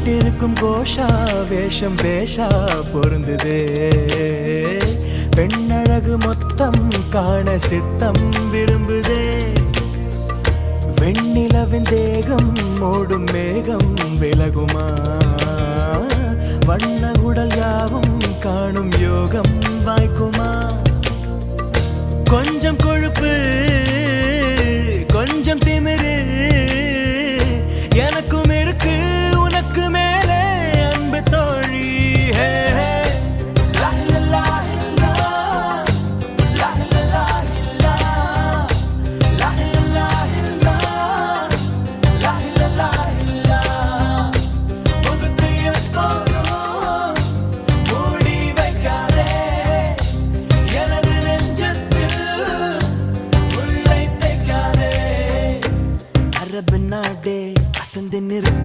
போட்டிருக்கும் கோஷா வேஷம் பேஷா பொருந்துதே பெண்ணழகு மொத்தம் காண சித்தம் விரும்புதே வெண்ணிலவின் தேகம் மூடும் மேகம் விலகுமா வண்ண உடல் யாவும் காணும் யோகம் வாய்க்குமா கொஞ்சம் கொழுப்பு கொஞ்சம் திமிரு எனக்கும் இருக்கு